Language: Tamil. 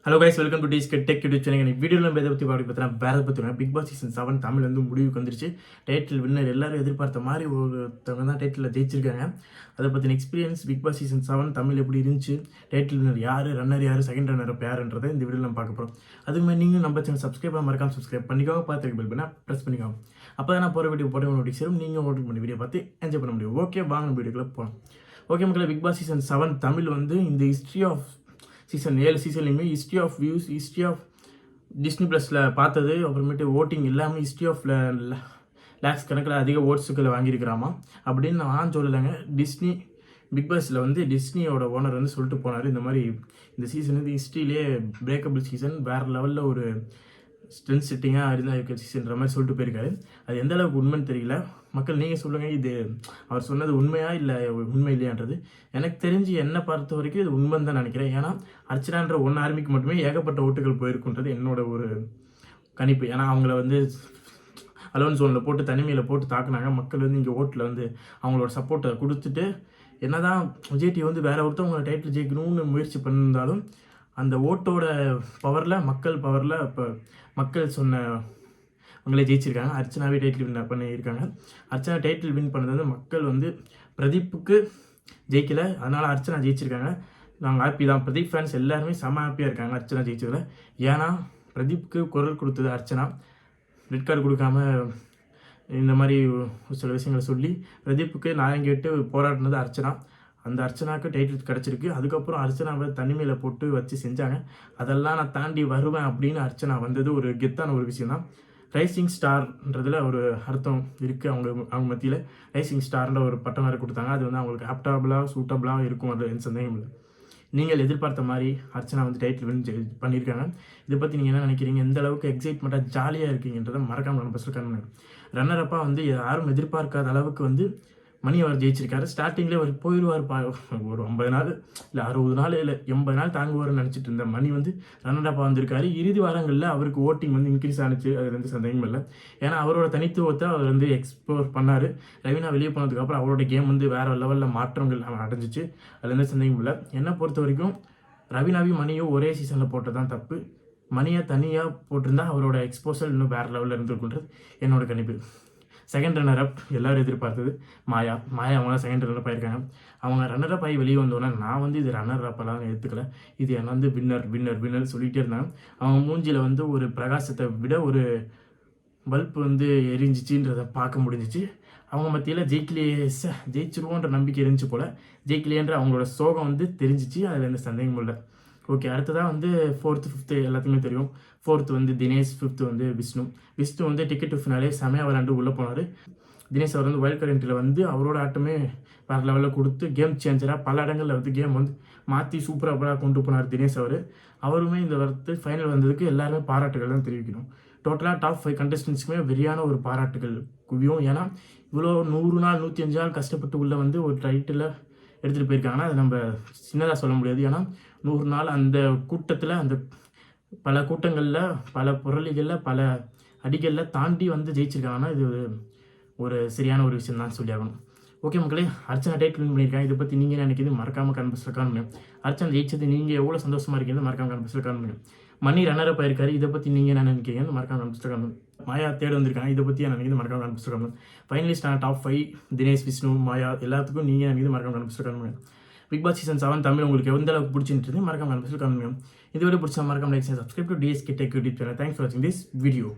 Hello guys, welcome to Discut tech YouTube channel. வீடியோவில் நம்ம எதை பற்றி பார்த்தீங்கன்னா வேறு பார்த்தீங்கன்னா பிக் பாஸ் சீசன் 7 தமிழ் வந்து முடிவுக்கு வந்துருச்சு. டைட்டில் வின்னர் எல்லாரும் எதிர்பார்த்த மாதிரி ஒருத்தவங்க தான் டைட்டிலில் ஜெயிச்சிருக்காங்க. அதை பற்றின experience Bigg Boss season 7 Tamil எப்படி இருந்துச்சு, டைட்டில் வின்னர் யார், ரன்னர் யார், செகண்ட் ரன்னர் யாருன்றதை இந்த வீடியோவில் நம்ம பார்க்க போகிறோம். அதுக்கு மாதிரி நீங்கள் நம்ம சேனல் சப்ஸ்கிரைப் மறக்காம சப்ஸ்கிரைப் பண்ணிக்கோங்க, பார்த்துருக்கு பெல் பண்ணால் ப்ரெஸ் பண்ணிக்கோங்க. அப்போ தான் நான் போகிற வீடியோ போகிற நோட்டிஃபிகேஷன் சேரும், நீங்கள் ஓட்டு பண்ணி வீடியோ பார்த்து என்ஜாய் பண்ண முடியும். ஓகே, வாங்க வீடியோக்குள்ளே போகலாம். ஓகே மக்களே, பிக் பாஸ் சீசன் 7 தமிழ் வந்து இந்த ஹிஸ்ட்ரி ஆஃப் சீசன் 7 சீசன்லையுமே history of views, history of Disney ப்ளஸில் பார்த்தது, அப்புறமேட்டு ஓட்டிங் எல்லாமே ஹிஸ்ட்ரி ஆஃப் லேக்ஸ் கணக்கில் அதிக ஓட்ஸுக்களை வாங்கியிருக்கிறாமா அப்படின்னு நான் சொல்லலைங்க. டிஸ்னி பிக் பாஸில் வந்து டிஸ்னியோட ஓனர் வந்து சொல்லிட்டு போனார், இந்த மாதிரி இந்த சீசன் வந்து ஹிஸ்ட்ரியிலே பிரேக்கபிள் சீசன், வேறு லெவலில் ஒரு ஸ்ட்ரென்த் செட்டிங்காக இருக்க சீசன்ற மாதிரி சொல்லிட்டு போயிருக்காரு. அது எந்த அளவுக்கு உண்மைன்னு தெரியல. மக்கள் நீங்கள் சொல்லுங்கள், இது அவர் சொன்னது உண்மையா இல்லை உண்மை இல்லையான்றது. எனக்கு தெரிஞ்சு என்னை பார்த்த வரைக்கும் இது உண்மைன்னு தான் நினைக்கிறேன். ஏன்னா அர்ச்சனான்ற ஒன்று ஆர்மிக்கு மட்டுமே ஏகப்பட்ட ஓட்டுகள் போயிருக்குன்றது என்னோட ஒரு கணிப்பு. ஏன்னா அவங்கள வந்து அலோன் ஜோனில் போட்டு தனிமையில் போட்டு தாக்குனாங்க. மக்கள் வந்து இங்கே ஓட்டில் வந்து அவங்களோட சப்போர்ட்டை கொடுத்துட்டு, என்னதான் விஜய் டிவி வந்து வேற ஒருத்தவங்களை டைட்டில் ஜெயிக்கணும்னு முயற்சி பண்ணியிருந்தாலும் அந்த ஓட்டோட பவரில், மக்கள் பவரில் இப்போ மக்கள் சொன்ன அவங்களே ஜெயிச்சிருக்காங்க. அர்ச்சனாவே டைட்டில் வின் பண்ணியிருக்காங்க. அர்ச்சனா டைட்டில் வின் பண்ணது வந்து மக்கள் வந்து பிரதீப்புக்கு ஜெயிக்கலை, அதனால் அர்ச்சனா ஜெயிச்சிருக்காங்க. நாங்கள் ஹாப்பி தான். பிரதீப் ஃபேன்ஸ் எல்லாருமே செம்ம ஹாப்பியாக இருக்காங்க அர்ச்சனா ஜெயிச்சதில். ஏன்னா பிரதீப்புக்கு குரல் கொடுத்தது அர்ச்சனா. ரெட் கார்டு கொடுக்காம இந்த மாதிரி சில விஷயங்களை சொல்லி பிரதீப்புக்கு நியாயம் கேட்டு போராடினது அர்ச்சனா. அந்த அர்ச்சனாவுக்கு டைட்டில் கிடச்சிருக்கு. அதுக்கப்புறம் அர்ச்சனாவை தனிமையில் போட்டு வச்சு செஞ்சாங்க. அதெல்லாம் நான் தாண்டி வருவேன் அப்படின்னு அர்ச்சனா வந்தது ஒரு கெத்தான ஒரு விஷயம் தான். ரைசிங் ஸ்டார்ன்றதில் ஒரு அர்த்தம் இருக்குது. அவங்க மத்தியில் ரைசிங் ஸ்டார்ன்ற ஒரு பட்டம் வேறு கொடுத்தாங்க. அது வந்து அவங்களுக்கு ஆப்டபுளாக சூட்டபுளாக இருக்கும், அது எந்த சந்தேகம் இல்லை. நீங்கள் எதிர்பார்த்த மாதிரி அர்ச்சனா வந்து டைட்டில் வின் பண்ணியிருக்காங்க. இதை பற்றி நீங்கள் என்ன நினைக்கிறீங்க, எந்த அளவுக்கு எக்ஸைட்மெண்ட்டாக ஜாலியாக இருக்கீங்கன்றதை மறக்காமல் நம்ம ஃபஸ்ட்டு கண்ணுங்க. ரன்னர் அப்பா வந்து யாரும் எதிர்பார்க்காத அளவுக்கு வந்து மணி அவர் ஜெயிச்சிருக்காரு. ஸ்டார்டிங்லேயே அவர் போயிடுவார், ஒரு 50 நாள் இல்லை 60 நாள் இல்லை 80 நாள் தாங்குவார்னு நினச்சிட்டு இருந்த மணி வந்து ரன்னராப்பா வந்திருக்காரு. இறுதி வாரங்களில் அவருக்கு ஓட்டிங் வந்து இன்க்ரீஸ் ஆனிச்சு, அது வந்து சந்தேகம் இல்லை. ஏன்னா அவரோட தனித்துவத்தை அவர் வந்து எக்ஸ்ப்ளோர் பண்ணார். ரவீனா வெளியே போனதுக்கப்புறம் அவரோட கேம் வந்து வேறு லெவலில் மாற்றங்கள் அடைஞ்சிச்சு, அதில் எந்த சந்தேகம் இல்லை. என்னை பொறுத்த வரைக்கும் ரவீனாவையும் மணியும் ஒரே சீசனில் போட்டது தான் தப்பு. மணியை தனியாக போட்டிருந்தா அவரோட எக்ஸ்போசல் இன்னும் வேறு லெவலில் இருந்திருக்குன்றது என்னோட கணிப்பு. செகண்ட் ரன்னர் அப் எல்லோரும் எதிர்பார்த்தது மாயா. அவங்க செகண்ட் ரன்னர் ஆயிருக்காங்க. அவங்க ரன்னர் அப் ஆகி வெளியே வந்தோன்னே நான் வந்து இது ரன்னர் அப்பெல்லாம் எடுத்துக்கல, இது என்ன வந்து வின்னர் சொல்லிகிட்டே இருந்தாங்க. அவங்க மூஞ்சியில் வந்து ஒரு பிரகாசத்தை விட ஒரு பல்ப் வந்து எரிஞ்சிச்சின்றதை பார்க்க முடிஞ்சிச்சு. அவங்க மத்தியில் ஜெயிச்சிருவோன்ற நம்பிக்கை இருந்துச்சு போல். ஜெயிக்கலையன்ற அவங்களோட சோகம் வந்து தெரிஞ்சிச்சு, அதில் எந்த சந்தேகமும் இல்லை. ஓகே, அடுத்ததாக வந்து 4th 5th எல்லாத்துக்குமே தெரியும். 4th வந்து தினேஷ், 5th வந்து விஷ்ணு வந்து டிக்கெட் டு ஃபினாலே செமையாக விளாண்டு உள்ளே போனார். தினேஷ் அவர் வந்து வைல்ட் கார்டு என்ட்ரியில் வந்து அவரோட ஆட்டமே வேறு லெவலில் கொடுத்து கேம் சேஞ்சராக பல இடங்களில் வந்து கேம் வந்து மாற்றி சூப்பராக கொண்டு போனார் தினேஷ் அவருமே இந்த வருத்து ஃபைனல் வந்ததுக்கு எல்லாருமே பாராட்டுகள் தான் தெரிவிக்கணும். டோட்டலாக டாப் 5 கண்டஸ்டன்ஸுக்குமே வெறியான ஒரு பாராட்டுகள் குவியும். ஏன்னா இவ்வளோ 100 நாள் 105 நாள் கஷ்டப்பட்டு உள்ளே வந்து ஒரு டைட்டில் எடுத்துகிட்டு போயிருக்காங்கன்னா அது நம்ம சின்னதாக சொல்ல முடியாது. ஏன்னா 100 நாள் அந்த கூட்டத்தில், அந்த பல கூட்டங்களில், பல புரளிகளில், பல அடிகளில் தாண்டி வந்து ஜெயிச்சிருக்காங்கன்னா இது ஒரு சரியான ஒரு விஷயம் தான் சொல்லி ஆகணும். ஓகே மக்களே, அர்ச்சனா டைட்டில் வின் பண்ணியிருக்காங்க. இதை பற்றி நீங்கள் நினைக்கிறது மறக்காமல் கன்ஃபர்ஸில் காணுங்க. அர்ச்சனா ஜெயிச்சது நீங்கள் எவ்வளோ சந்தோஷமாக இருக்கீங்க மறக்காமல் கன்ஃபர்ஸில் காணுங்க. மணி ரன்னர் அப் ஆயிருக்காரு. இதை பற்றி நீங்கள் என்ன நினைக்கிறீங்க மறக்காமல் கன்ஃபர்ஸில் காணுங்க. மாயா தேட வந்திருக்காங்க. இதை பற்றி என்ன நினைக்கிறது மறக்காமல் கன்ஃபர்ஸில் காணுங்க. ஃபைனலிஸ்டான டாப் 5 தினேஷ், விஷ்ணு, மாயா எல்லாத்துக்கும் நீங்கள் நினைக்கிறது மறக்காமல் கன்ஃபர்ஸில் காணுங்க. பிக் பாஸ் சீசன் 7 தமிழ் உங்களுக்கு எந்த அளவுக்கு பிடிச்சிருந்தது மறக்காம கமெண்ட்ஸில் காணுங்க. இதுவரை பிடிச்சா மறக்காம like, subscribe to TSK tech YouTube channel. Thanks for வாட்சிங் திஸ் வீடியோ.